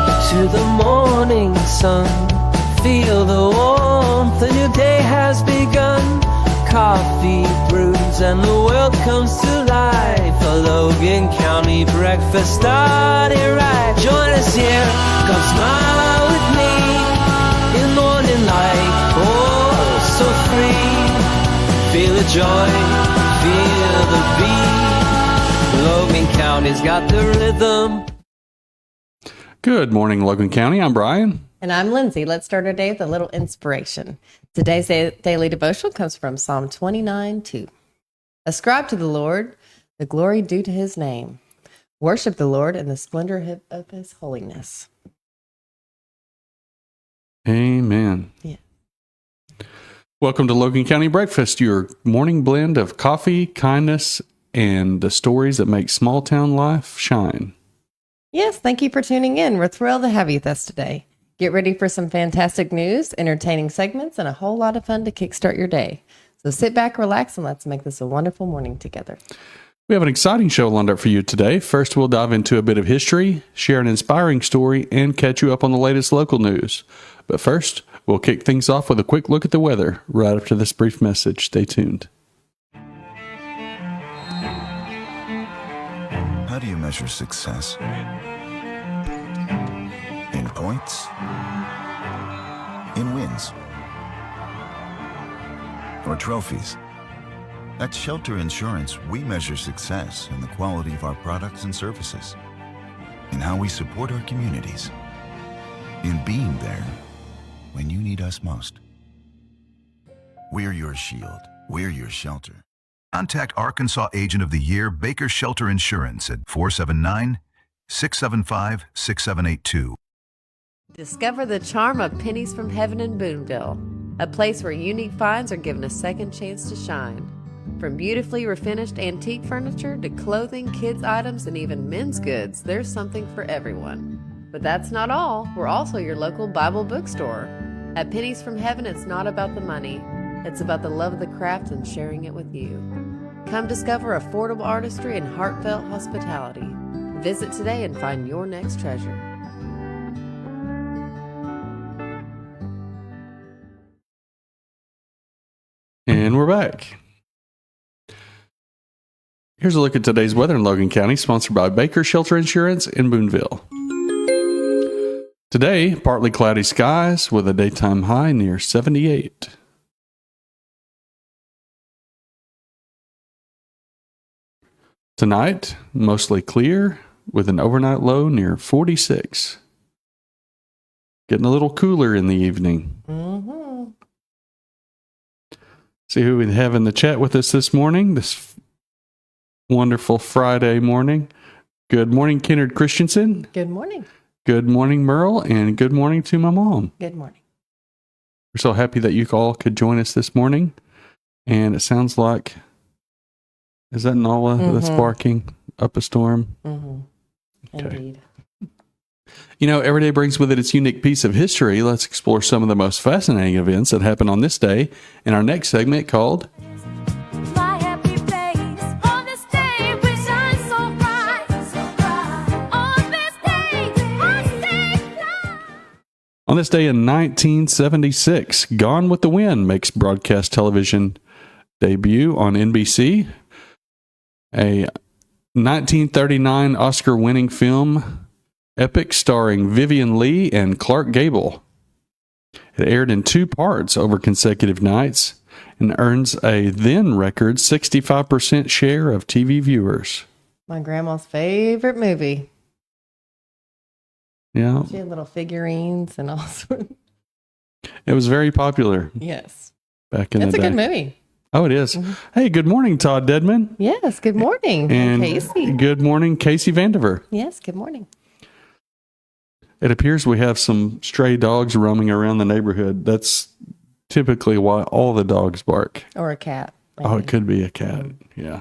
up to the morning sun. Feel the warmth, a new day has begun. Coffee brews and the world comes to life. A Logan County breakfast started right. Join us here, come smile with me. In morning light, oh so free. Feel the joy, feel the beat. Logan County's got the rhythm. Good morning, Logan County. I'm Brian. And I'm Lindsey. Let's start our day with a little inspiration. Today's daily devotional comes from Psalm 29:2. Ascribe to the Lord the glory due to his name. Worship the Lord in the splendor of his holiness. Amen. Yeah. Welcome to Logan County Breakfast, your morning blend of coffee, kindness, and the stories that make small town life shine. Yes, thank you for tuning in. We're thrilled to have you with us today. Get ready for some fantastic news, entertaining segments, and a whole lot of fun to kickstart your day. So sit back, relax, and let's make this a wonderful morning together. We have an exciting show lined up for you today. First, we'll dive into a bit of history, share an inspiring story, and catch you up on the latest local news. But first, we'll kick things off with a quick look at the weather right after this brief message. Stay tuned. How do you measure success? In points? In wins? Or trophies? At Shelter Insurance, we measure success in the quality of our products and services, in how we support our communities, in being there when you need us most. We're your shield. We're your shelter. Contact Arkansas Agent of the Year Baker Shelter Insurance at 479-675-6782. Discover the charm of Pennies from Heaven in Boonville, a place where unique finds are given a second chance to shine. From beautifully refinished antique furniture to clothing, kids' items, and even men's goods, there's something for everyone. But that's not all. We're also your local Bible bookstore. At Pennies from Heaven, it's not about the money. It's about the love of the craft and sharing it with you. Come discover affordable artistry and heartfelt hospitality. Visit today and find your next treasure. And we're back. Here's a look at today's weather in Logan County, sponsored by Baker Shelter Insurance in Boonville. Today, partly cloudy skies with a daytime high near 78. Tonight, mostly clear with an overnight low near 46. Getting a little cooler in the evening. Mm-hmm. See who we have in the chat with us this morning, this wonderful Friday morning. Good morning, Kennard Christensen. Good morning. Good morning, Merle, and good morning to my mom. Good morning. We're so happy that you all could join us this morning. And it sounds like, is that Nala that's barking up a storm? Mm-hmm. Okay. Indeed. You know, every day brings with it its unique piece of history. Let's explore some of the most fascinating events that happen on this day in our next segment called My happy place. On this day we shine so bright, so bright. On this day I stay fly. On this day in 1976, Gone with the Wind makes broadcast television debut on NBC. A 1939 Oscar-winning film epic starring Vivian Leigh and Clark Gable. It aired in 2 parts over consecutive nights and earns a then record 65% share of TV viewers. My grandma's favorite movie. Yeah, She had little figurines and all sorts. it was very popular Yes. back in It's the a day. good movie. Oh, it is. Mhm. Hey, good morning, Todd Dedman. Yes. Good morning. And Casey. good morning, Casey Vandiver. Yes. Good morning. It appears we have some stray dogs roaming around the neighborhood. That's typically why all the dogs bark. Or a cat. Oh, maybe. it could be a cat. Yeah.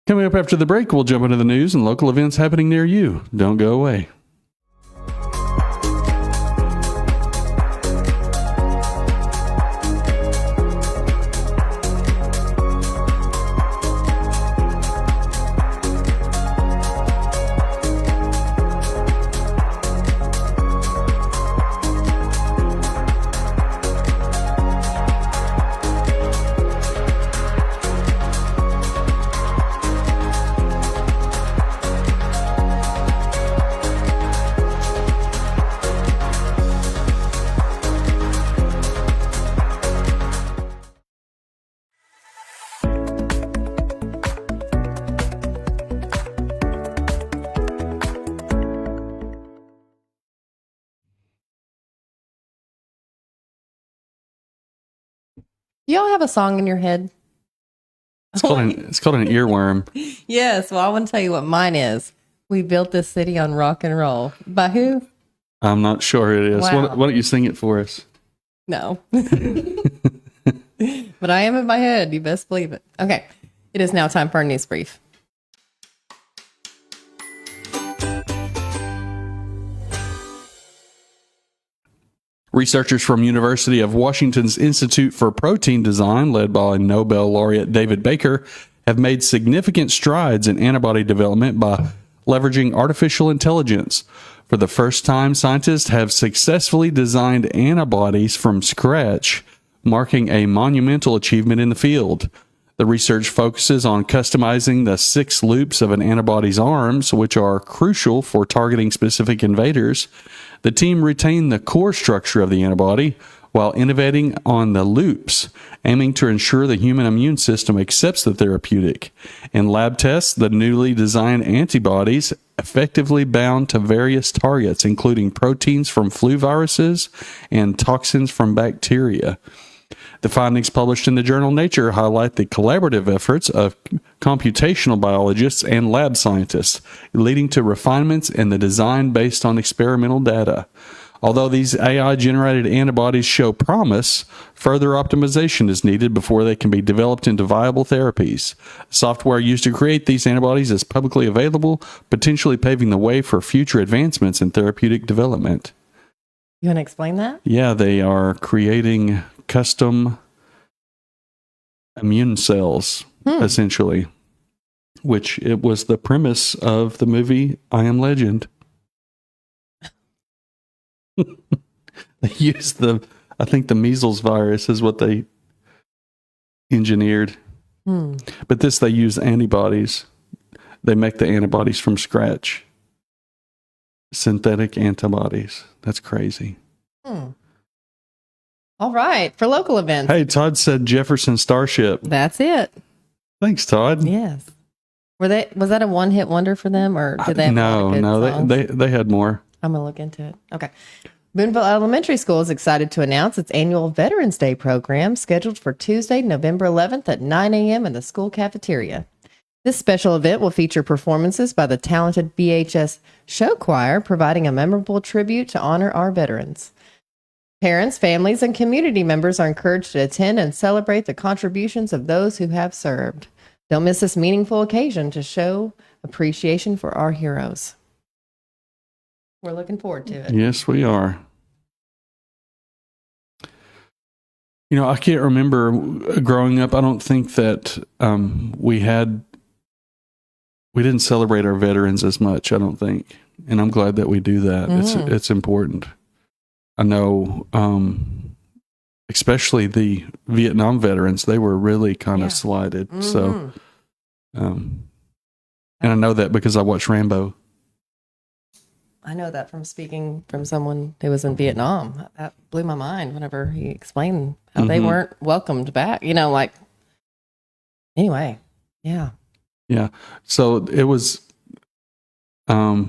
Coming up after the break, we'll jump into the news and local events happening near you. Don't go away. Do y'all have a song in your head? It's called an earworm. Yes. Well, I want to tell you what mine is. We built this city on rock and roll. By who? I'm not sure it is. Wow. Why don't you sing it for us? No. But I am in my head. You best believe it. Okay. It is now time for our news brief. Researchers from University of Washington's Institute for Protein Design, led by Nobel laureate David Baker, have made significant strides in antibody development by leveraging artificial intelligence. For the first time, scientists have successfully designed antibodies from scratch, marking a monumental achievement in the field. The research focuses on customizing the 6 loops of an antibody's arms, which are crucial for targeting specific invaders. The team retained the core structure of the antibody while innovating on the loops, aiming to ensure the human immune system accepts the therapeutic. In lab tests, the newly designed antibodies effectively bound to various targets, including proteins from flu viruses and toxins from bacteria. The findings published in the journal Nature highlight the collaborative efforts of computational biologists and lab scientists, leading to refinements in the design based on experimental data. Although these AI-generated antibodies show promise, further optimization is needed before they can be developed into viable therapies. Software used to create these antibodies is publicly available, potentially paving the way for future advancements in therapeutic development. You want to explain that? Yeah, they are creating custom immune cells, essentially, which it was the premise of the movie I Am Legend. They used I think the measles virus is what they engineered. But they use antibodies. They make the antibodies from scratch. Synthetic antibodies. That's crazy. All right. For local events. Hey, Todd said Jefferson Starship. That's it. Thanks, Todd. Yes. Was that a one-hit wonder for them, or did they have a lot of good songs? They had more. I'm going to look into it. Okay. Boonville Elementary School is excited to announce its annual Veterans Day program scheduled for Tuesday, November 11th at 9 a.m. in the school cafeteria. This special event will feature performances by the talented BHS Show Choir, providing a memorable tribute to honor our veterans. Parents, families, and community members are encouraged to attend and celebrate the contributions of those who have served. Don't miss this meaningful occasion to show appreciation for our heroes. We're looking forward to it. Yes, we are. You know, I can't remember growing up. I don't think that we didn't celebrate our veterans as much, I don't think. And I'm glad that we do that. It's important. I know, especially the Vietnam veterans, they were really kind of slighted. So, and I know that because I watched Rambo. I know that from speaking from someone who was in Vietnam. That blew my mind whenever he explained how they weren't welcomed back. You know, like, anyway, yeah. Yeah. So it was a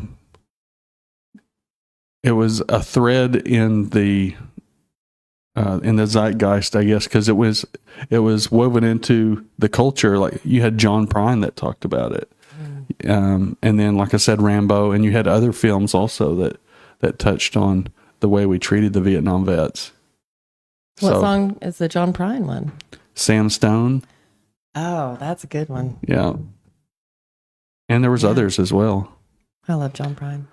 thread in the zeitgeist, I guess, because it was woven into the culture. Like, you had John Prine that talked about it. And then, like I said, Rambo, and you had other films also that touched on the way we treated the Vietnam vets. What song is the John Prine one? Sam Stone. Oh, that's a good one. Yeah. And there was others as well. I love John Prine.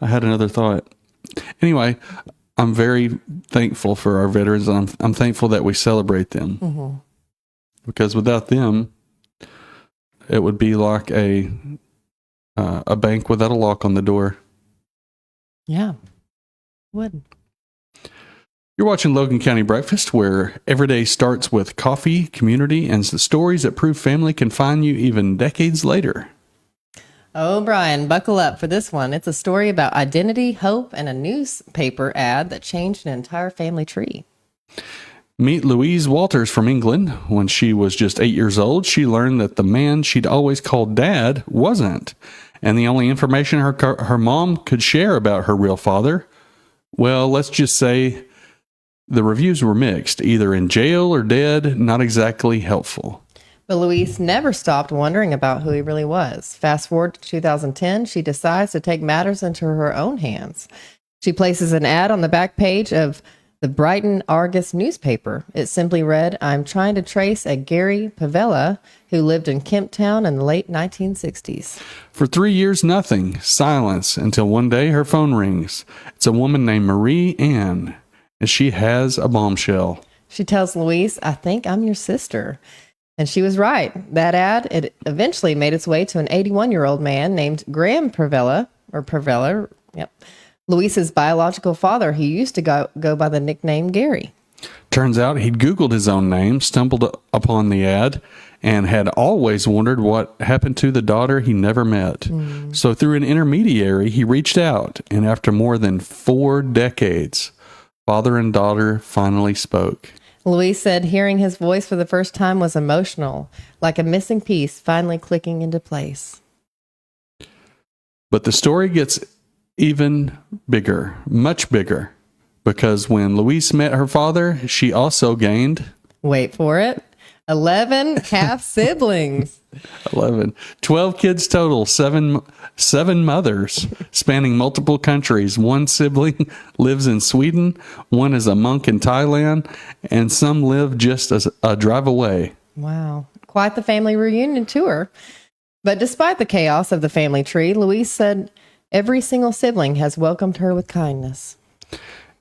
I had another thought. Anyway, I'm very thankful for our veterans. I'm thankful that we celebrate them. Because without them, it would be like a bank without a lock on the door. Yeah, would. You're watching Logan County Breakfast, where every day starts with coffee, community, and the stories that prove family can find you even decades later. Oh, Brian, buckle up for this one. It's a story about identity, hope, and a newspaper ad that changed an entire family tree. Meet Louise Walters from England. When she was just 8 years old, she learned that the man she'd always called Dad wasn't. And the only information her mom could share about her real father Well, let's just say the reviews were mixed, either in jail or dead, not exactly helpful. But Louise never stopped wondering about who he really was. Fast forward to 2010, she decides to take matters into her own hands. She places an ad on the back page of the Brighton Argus newspaper. It simply read, "I'm trying to trace a Gary Pavella who lived in Kemptown in the late 1960s. For 3 years, nothing. Silence until one day her phone rings. It's a woman named Marie Ann, and she has a bombshell. She tells Louise, "I think I'm your sister." And she was right. That ad, it eventually made its way to an 81-year-old man named Graham Pavella, yep. Louise's biological father, he used to go by the nickname Gary. Turns out he'd Googled his own name, stumbled upon the ad, and had always wondered what happened to the daughter he never met. So through an intermediary, he reached out, and after more than 4 decades, father and daughter finally spoke. Louise said hearing his voice for the first time was emotional, like a missing piece finally clicking into place. But the story gets even bigger, much bigger, because when Louise met her father, she also gained... Wait for it. 11 half siblings. 12 kids total, seven mothers spanning multiple countries. One sibling lives in Sweden, one is a monk in Thailand, and some live just a drive away. Wow. Quite the family reunion tour. But despite the chaos of the family tree, Louise said every single sibling has welcomed her with kindness.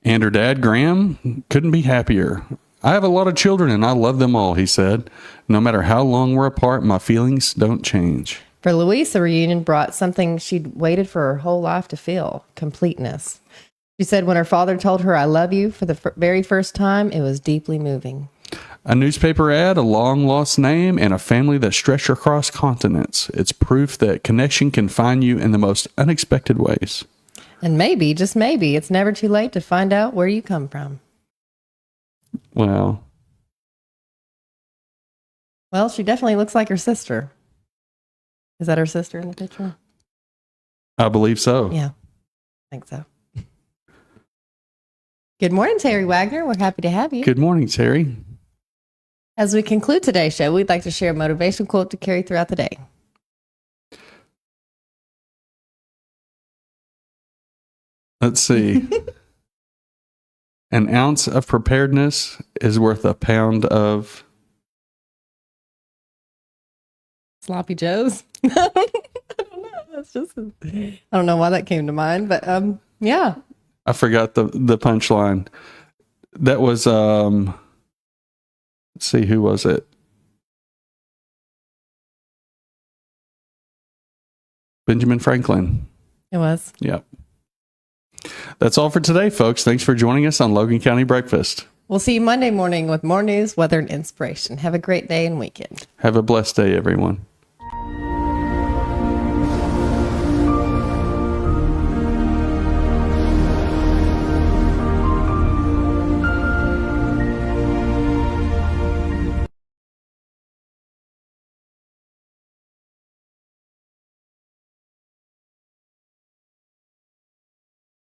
And her dad, Graham, couldn't be happier. "I have a lot of children and I love them all," he said. "No matter how long we're apart, my feelings don't change." For Louise, the reunion brought something she'd waited for her whole life to feel: completeness. She said when her father told her, "I love you," for the very first time, it was deeply moving. A newspaper ad, a long-lost name, and a family that stretched across continents. It's proof that connection can find you in the most unexpected ways. And maybe, just maybe, it's never too late to find out where you come from. Well, She definitely looks like her sister. Is that her sister in the picture? I believe so. Yeah, I think so. Good morning, Terry Wagner. We're happy to have you. Good morning, Terry. As we conclude today's show, we'd like to share a motivational quote to carry throughout the day. Let's see. An ounce of preparedness is worth a pound of... Sloppy Joes. I don't know. That's just, I don't know why that came to mind, but yeah. I forgot the punchline. That was, let's see, who was it? Benjamin Franklin. It was. Yep. That's all for today, folks. Thanks for joining us on Logan County Breakfast. We'll see you Monday morning with more news, weather, and inspiration. Have a great day and weekend. Have a blessed day, everyone.